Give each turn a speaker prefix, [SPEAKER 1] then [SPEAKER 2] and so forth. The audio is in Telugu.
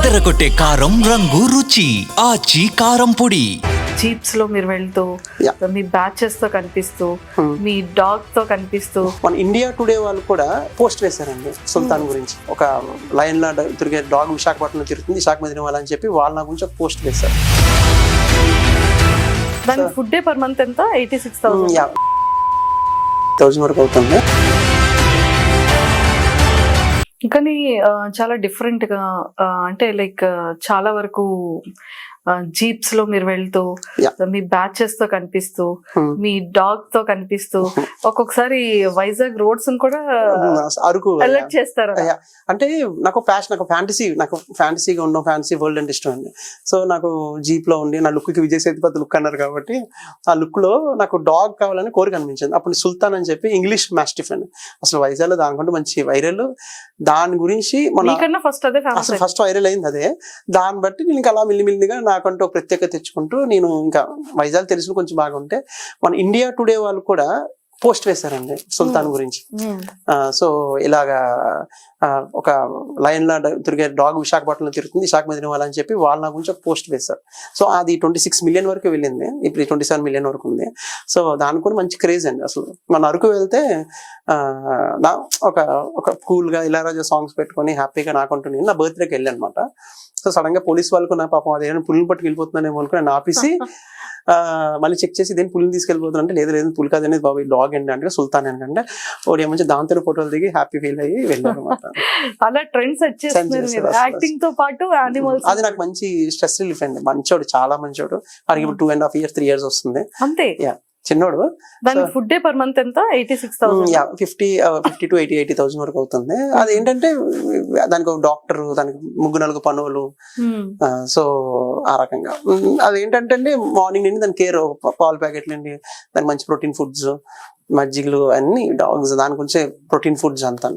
[SPEAKER 1] అదరగొట్టే కారం రంగు రుచి ఆచి కారం పొడి.
[SPEAKER 2] జీప్స్ లో మీరు వెళ్తూ మీ బ్యాచెస్ తో కనిపిస్తూ మీ డాగ్ తో కనిపిస్తూ
[SPEAKER 3] మన ఇండియా టుడే వాళ్ళు కూడా పోస్ట్ వేశారండి సుల్తాన్ గురించి. ఒక లయన్ లా తిరిగే డాగ్ విశాఖపట్నంలో తిరుగుతుంది, విశాఖ మదిన వాళ్ళని చెప్పి వాళ్ళ గురించి ఒక పోస్ట్ వేశారు.
[SPEAKER 2] దానికి ఫుడ్ డే పర్ మంత్ ఎంత?
[SPEAKER 3] 86,000 వరకు అవుతుంది.
[SPEAKER 2] కానీ చాలా డిఫరెంట్ గా అంటే లైక్ చాలా వరకు జీప్స్ లో మీరు వెళ్తూ మీ బ్యాచెస్ తో కనిపిస్తూ మీ డాగ్ తో కనిపిస్తూ ఒక్కొక్కసారి వైజాగ్ రోడ్స్ కూడా
[SPEAKER 3] అరకు
[SPEAKER 2] అలర్ట్ చేస్తారు.
[SPEAKER 3] అంటే నాకు ప్యాషన్, నాకు ఫ్యాంటసీగా ఉన్న ఫ్యాంటసీ వరల్డ్ అంటే ఇష్టం అండి. సో నాకు జీప్ లో ఉండి నా లుక్ కి విజయ్ సేతుపతి లుక్ అన్నారు కాబట్టి ఆ లుక్ లో నాకు డాగ్ కావాలని కోరిక అనిపించింది. అప్పుడు సుల్తాన్ అని చెప్పి ఇంగ్లీష్ మాస్టిఫ్ అండి. అసలు వైజాగ్ లో దానికంటే మంచి వైరల్, దాని గురించి ఫస్ట్ వైరల్ అయింది అదే. దాన్ని బట్టి నేను ఇంకా అలా మిల్లిమిల్లిగా నాకంటూ ప్రత్యేకత తెచ్చుకుంటూ నేను ఇంకా వైజాగ్ తెలిసిన కొంచెం బాగుంటే మన ఇండియా టుడే వాళ్ళు కూడా పోస్ట్ వేశారండి సుల్తాన్ గురించి. సో ఇలాగా ఒక లయన్ లా తిరిగే డాగ్ విశాఖపట్నంలో తిరుగుతుంది, విశాఖ మదిన వాళ్ళని చెప్పి వాళ్ళ గురించి ఒక పోస్ట్ వేశారు. సో అది 26 మిలియన్ వరకు వెళ్ళింది, ఇప్పుడు 27 మిలియన్ వరకు ఉంది. సో దానికి కూడా మంచి క్రేజ్ అండి. అసలు మన అరకు వెళ్తే ఒక కూల్ గా ఇళయరాజా సాంగ్స్ పెట్టుకొని హ్యాపీగా నాకుంటూ నేను నా బర్త్డేకి వెళ్ళాను అనమాట. సో సడన్ గా పోలీస్ వాళ్ళకు నా పాపం అదేమైనా పులిని పట్టుకు వెళ్ళిపోతున్నానేమో అనుకుని నేను ఆపేసి మళ్ళీ చెక్ చేసి దేని పులిని తీసుకెళ్ళిపోతున్నా అంటే లేదు పులి కాదనేది బాబు డాగ్ అండి అంటే సుల్తాన్ ఏంటంటే ఓడి మంచి దాంతో ఫోటోలు దిగి హ్యాపీ ఫీల్ అయ్యి వెళ్ళారు అనమాట.
[SPEAKER 2] అలా ట్రెండ్స్ యాక్టింగ్ తో పాటు యానిమల్స్.
[SPEAKER 3] అది నాకు మంచి స్ట్రెస్ రిలీఫ్ అండి. మంచోడు, చాలా మంచోడు. అది ఇప్పుడు 2.5 years 3 years వస్తుంది
[SPEAKER 2] అంతే.
[SPEAKER 3] చిన్నోడు.
[SPEAKER 2] దానికి ఫుడ్ డే పర్ మంత్ ఎంత? 86,000.
[SPEAKER 3] 50 to 80,000 వరకు అవుతుంది. అది ఏంటంటే దానికి ఒక డాక్టర్, దానికి 3-4 పనులు. సో ఆ రకంగా అదేంటంటే అండి మార్నింగ్ నుండి దాని కేర్, పాలు ప్యాకెట్లు అండి, దానికి మంచి ప్రోటీన్ ఫుడ్స్, మజ్జిగలు అన్ని డాగ్స్ దాని గురించి ప్రోటీన్ ఫుడ్స్ అంతా.